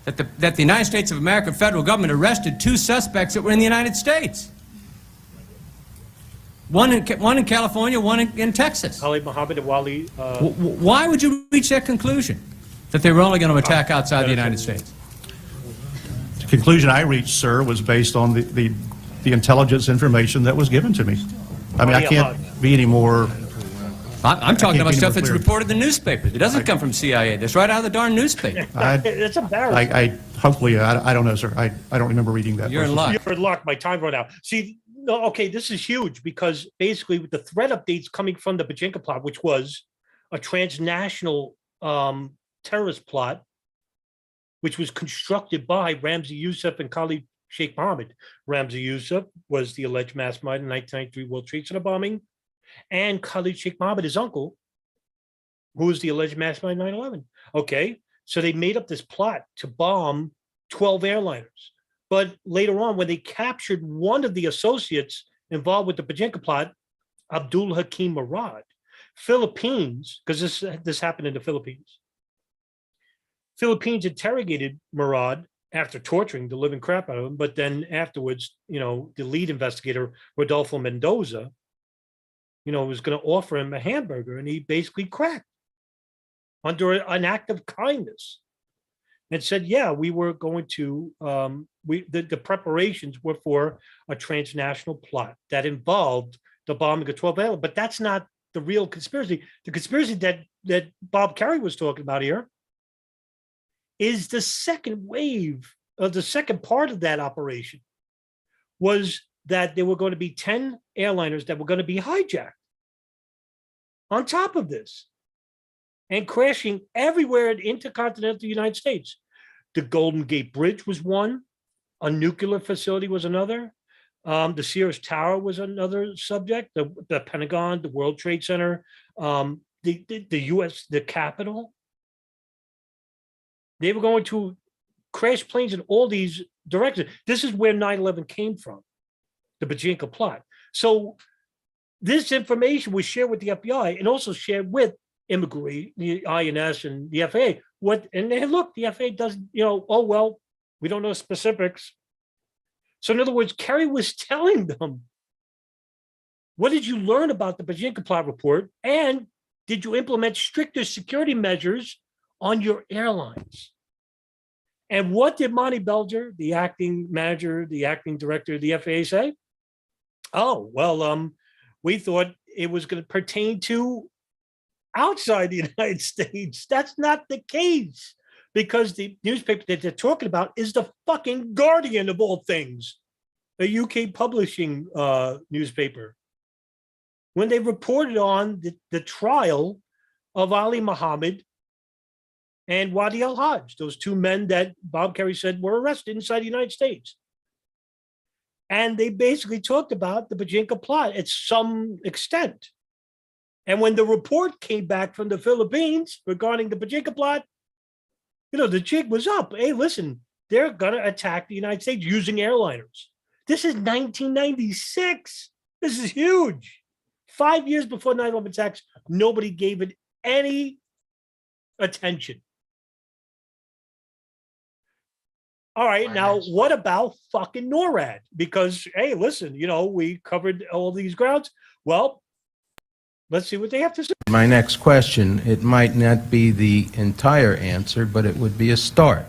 that the United States of America federal government arrested 2 suspects that were in the United States. One in California, one in Texas. Ali Muhammad and Wali. Why would you reach that conclusion, that they were only going to attack outside the United States? The conclusion I reached, sir, was based on the intelligence information that was given to me. I mean, I can't be any more... I'm talking about stuff that's reported in the newspapers. It doesn't come from CIA. That's right out of the darn newspaper. It's embarrassing. Hopefully, I don't know, sir. I don't remember reading that. You're in luck. You're in luck. My time ran out. See, no, okay, this is huge because basically with the threat updates coming from the Bajinka plot, which was a transnational terrorist plot, which was constructed by Ramzi Youssef and Khalid Sheikh Mohammed. Ramzi Youssef was the alleged mastermind in the 1993 World Trade Center bombing, and Khalid Sheikh Mohammed, his uncle, who was the alleged mastermind in 9/11. Okay, so they made up this plot to bomb 12 airliners. But later on, when they captured one of the associates involved with the Bajinka plot, Abdul Hakim Murad, Philippines, because this happened in the Philippines. Philippines interrogated Murad after torturing the living crap out of him, but then afterwards, the lead investigator, Rodolfo Mendoza, was going to offer him a hamburger, and he basically cracked under an act of kindness and said, yeah, we were going to, the preparations were for a transnational plot that involved the bombing of 12 airlines. But that's not the real conspiracy. The conspiracy that Bob Kerry was talking about here is the second wave of the second part of that operation was that there were going to be 10 airliners that were going to be hijacked on top of this and crashing everywhere in the intercontinental United States. The Golden Gate Bridge was one. A nuclear facility was another. The Sears Tower was another subject. The Pentagon, the World Trade Center, the U.S., the Capitol. They were going to crash planes in all these directions. This is where 9/11 came from, the Bajinka plot. So this information was shared with the FBI and also shared with Immigration, the INS, and the FAA. And look, the FAA doesn't, oh, well, we don't know specifics. So in other words, Kerry was telling them What did you learn about the Bajinka plot report? And did you implement stricter security measures on your airlines? And what did Monty Belger, the acting manager, the acting director of the FAA say? Oh, well, we thought it was going to pertain to outside the United States. That's not the case, because the newspaper that they're talking about is the fucking Guardian of all things, a UK publishing newspaper. When they reported on the trial of Ali Muhammad and Wadi al-Hajj, those two men that Bob Kerry said were arrested inside the United States. And they basically talked about the Bajinka plot at some extent. And when the report came back from the Philippines regarding the Bajinka plot, the jig was up. Hey, listen, they're going to attack the United States using airliners. This is 1996. This is huge. 5 years before 9/11 attacks, nobody gave it any attention. All right, now what about fucking NORAD? Because, hey, listen, we covered all these grounds. Well, let's see what they have to say. My next question, it might not be the entire answer, but it would be a start.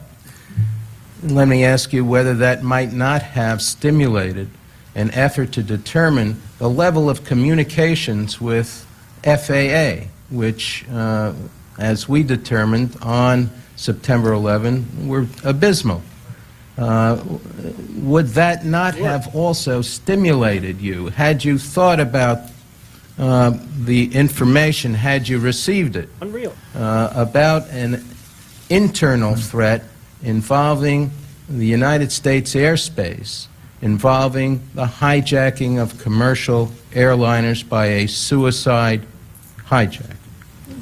Let me ask you whether that might not have stimulated an effort to determine the level of communications with FAA, which, as we determined on September 11, were abysmal. Would that not have also stimulated you? Had you thought about the information, had you received it? Unreal. About an internal threat involving the United States airspace, involving the hijacking of commercial airliners by a suicide hijack?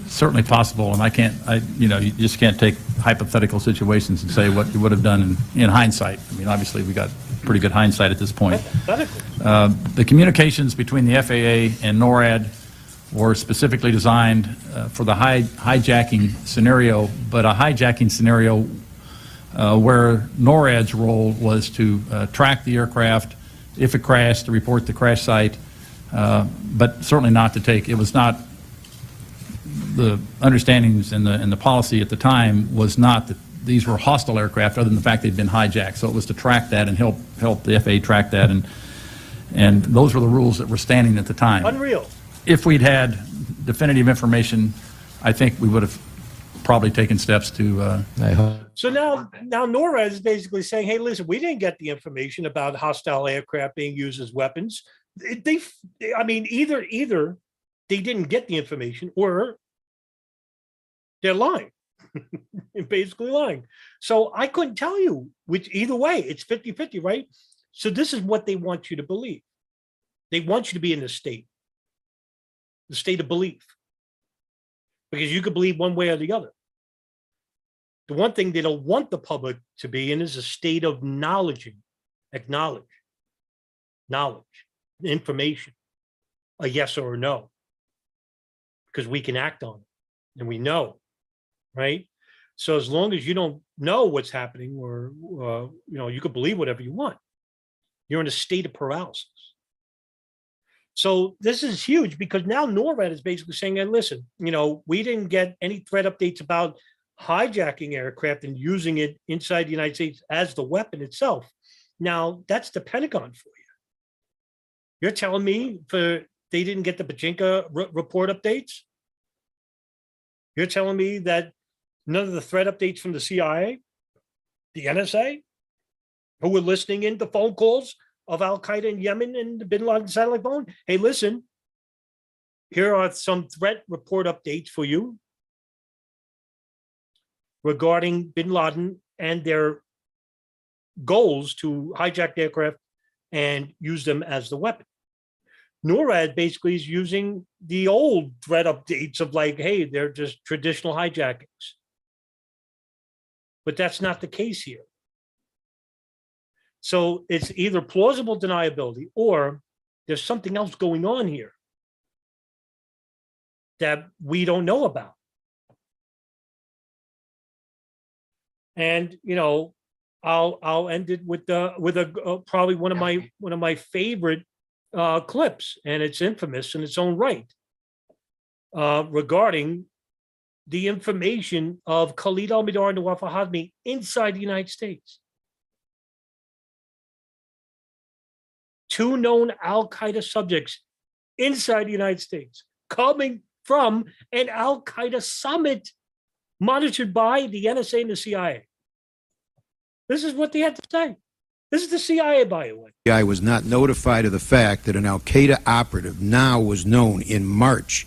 Certainly possible, and you just can't take hypothetical situations and say what you would have done in hindsight. I mean, obviously we got pretty good hindsight at this point. The communications between the FAA and NORAD were specifically designed for the hijacking scenario, but a hijacking scenario where NORAD's role was to track the aircraft, if it crashed, to report the crash site, but certainly not to take, it was not, the understandings and the policy at the time was not that these were hostile aircraft, other than the fact they'd been hijacked. So it was to track that and help the FAA track that, and those were the rules that were standing at the time. Unreal. If we'd had definitive information, I think we would have probably taken steps to. So now NORAD is basically saying, hey, listen, we didn't get the information about hostile aircraft being used as weapons. Either they didn't get the information or they're lying. Basically lying. So I couldn't tell you which, either way, it's 50-50, right? So this is what they want you to believe. They want you to be in the state of belief, because you could believe one way or the other. The one thing they don't want the public to be in is a state of knowledge, information, a yes or a no, because we can act on it and we know, right? So as long as you don't know what's happening, or you could believe whatever you want, you're in a state of paralysis. So this is huge, because now NORAD is basically saying, hey, listen, we didn't get any threat updates about hijacking aircraft and using it inside the United States as the weapon itself. Now, that's the Pentagon for you. You're telling me they didn't get the Bajinka report updates? You're telling me that none of the threat updates from the CIA, the NSA, who were listening in to phone calls of Al-Qaeda in Yemen and the Bin Laden satellite phone? Hey, listen, here are some threat report updates for you regarding Bin Laden and their goals to hijack the aircraft and use them as the weapon. NORAD basically is using the old threat updates of like, hey, they're just traditional hijackings. But that's not the case here. So it's either plausible deniability or there's something else going on here that we don't know about. And I'll end it with probably one of my favorite clips, and it's infamous in its own right, regarding the information of Khalid al-Mihdhar and Nawaf al-Hazmi inside the United States. Two known al-Qaeda subjects inside the United States coming from an al-Qaeda summit monitored by the NSA and the CIA. This is what they had to say. This is the CIA, by the way. I was not notified of the fact that an al-Qaeda operative now was known in March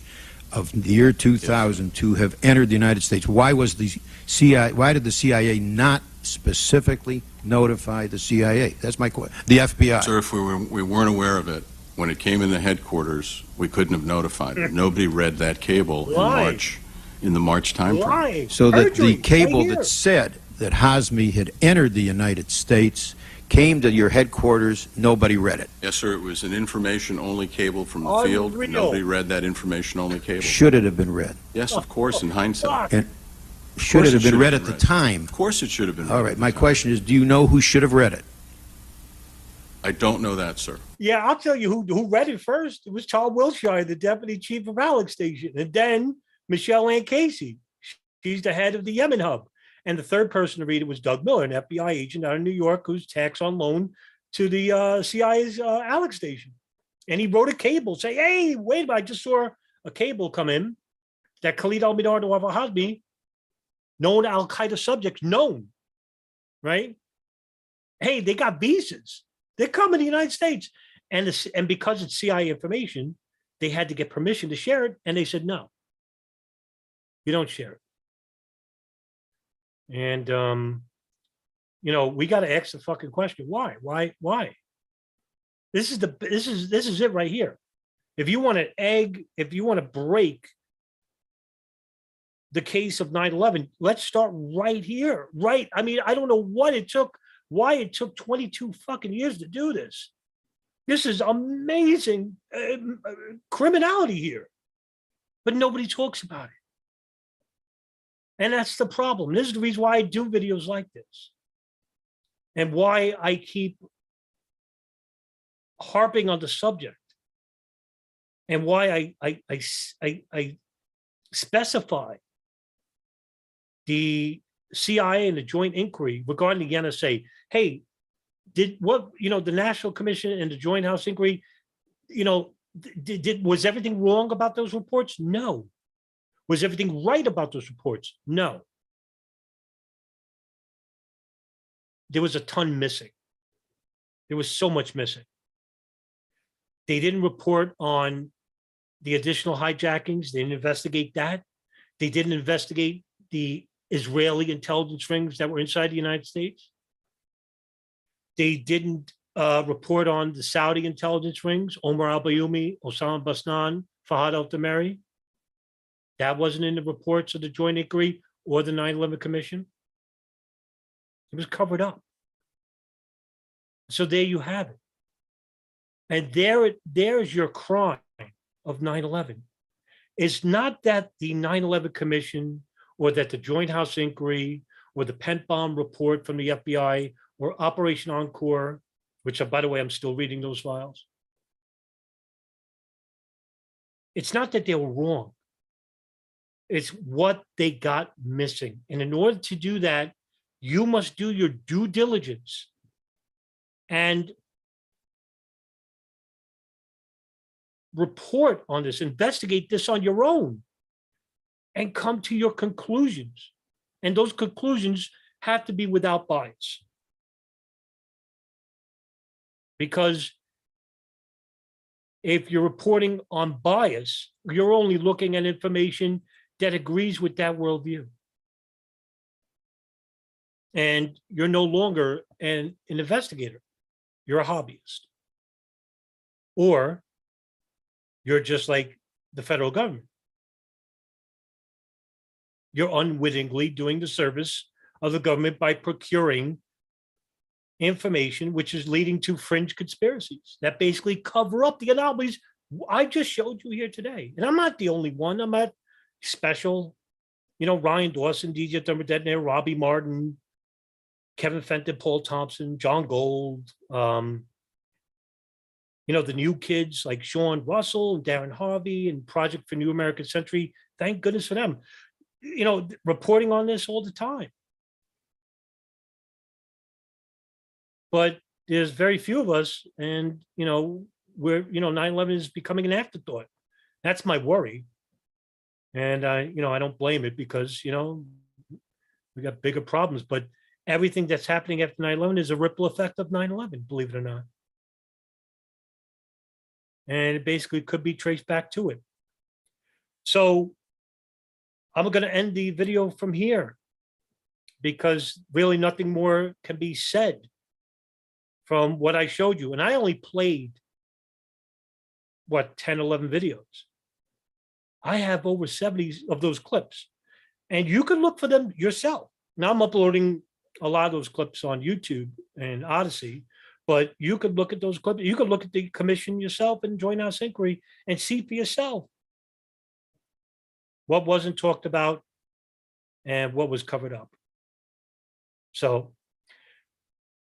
of the year 2000 to have entered the United States. Why was the CIA? Why did the CIA not specifically notify the CIA? That's my question. The FBI. Sir, if we weren't aware of it, when it came in the headquarters, we couldn't have notified it. Nobody read that cable in the March timeframe. So that the cable that said that Hazmi had entered the United States came to your headquarters, nobody read it. Yes, sir, it was an information-only cable from the field. Nobody read that information-only cable. Should it have been read? Yes, of course, in hindsight. And should it have been read at the time? Of course it should have been read. All right, my question is, do you know who should have read it? I don't know that, sir. Yeah, I'll tell you who read it first. It was Charles Wilshire, the deputy chief of Alex Station, and then Michelle Ann Casey. She's the head of the Yemen hub. And the third person to read it was Doug Miller, an FBI agent out of New York who's tax on loan to the CIA's Alex Station. And he wrote a cable saying, hey, wait a minute, I just saw a cable come in that Khalid al-Mihdhar and Nawaf al-Hazmi, known al-Qaeda subjects, known, right? Hey, they got visas. They're coming to the United States. And because it's CIA information, they had to get permission to share it. And they said, no, you don't share it. And, you know, we got to ask the fucking question. Why? This is it right here. If you want to break the case of 9/11, let's start right here. Right. I mean, I don't know why it took 22 fucking years to do this. This is amazing criminality here, but nobody talks about it. And that's the problem. This is the reason why I do videos like this and why I keep harping on the subject and why I specify the CIA and the joint inquiry regarding the NSA. Hey, the National Commission and the Joint House Inquiry, was everything wrong about those reports? No. Was everything right about those reports? No. There was a ton missing. There was so much missing. They didn't report on the additional hijackings. They didn't investigate that. They didn't investigate the Israeli intelligence rings that were inside the United States. They didn't report on the Saudi intelligence rings, Omar al-Bayoumi, Osama Basnan, Fahad al-Tamari. That wasn't in the reports of the Joint Inquiry or the 9/11 Commission. It was covered up. So there you have it. And there's your crime of 9/11. It's not that the 9/11 Commission or that the Joint House Inquiry or the Pent Bomb report from the FBI or Operation Encore, which, by the way, I'm still reading those files. It's not that they were wrong. It's what they got missing. And in order to do that, you must do your due diligence and report on this, investigate this on your own, and come to your conclusions. And those conclusions have to be without bias. Because if you're reporting on bias, you're only looking at information that agrees with that worldview. And you're no longer an investigator. You're a hobbyist. Or you're just like the federal government. You're unwittingly doing the service of the government by procuring information which is leading to fringe conspiracies that basically cover up the anomalies I just showed you here today. And I'm not the only one. I'm at Special, Ryan Dawson, DJ Thurman Detonator, Robbie Martin, Kevin Fenton, Paul Thompson, John Gold, You know, the new kids like Sean Russell and Darren Harvey and Project for New American Century. Thank goodness for them. You know, reporting on this all the time. But there's very few of us, and, you know, 9/11 is becoming an afterthought. That's my worry. And I don't blame it because, we got bigger problems, but everything that's happening after 9/11 is a ripple effect of 9/11, believe it or not. And it basically could be traced back to it. So I'm going to end the video from here because really nothing more can be said from what I showed you. And I only played, 10, 11 videos. I have over 70 of those clips. And you can look for them yourself. Now I'm uploading a lot of those clips on YouTube and Odyssey, but you could look at those clips. You could look at the commission yourself and join House Inquiry and see for yourself what wasn't talked about and what was covered up. So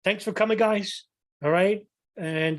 thanks for coming, guys. All right. And